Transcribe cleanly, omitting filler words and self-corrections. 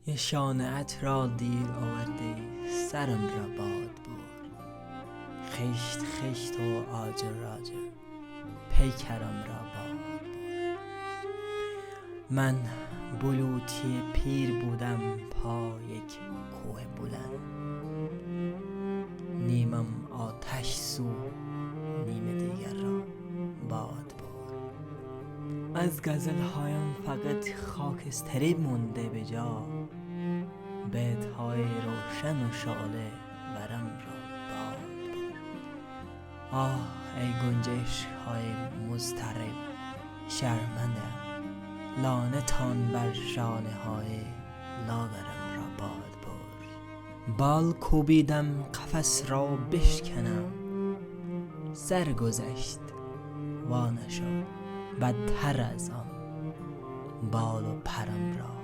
یه شانه‌ات را دیر آورده، سرم را باد برد. خشت خشت و آجر آجر، پیکرم را باد برد. من بلوطی پیر بودم پا یک کوه بلند. نیمم آتش سو، نیم دیگر را باد برد. از غزل‌هایم فقط خاکستری مونده به جا، بیت‌های روشن و شعله ورم را باد برد. آه ای گنجشک‌های مضطرب، شرمنده‌ام، لعنتان بر شانه‌های لاغرم را باد برد. بال کوبیدم قفس را بشکنم، سر گذشت وا نشد، بدتر از آن بال و پرم را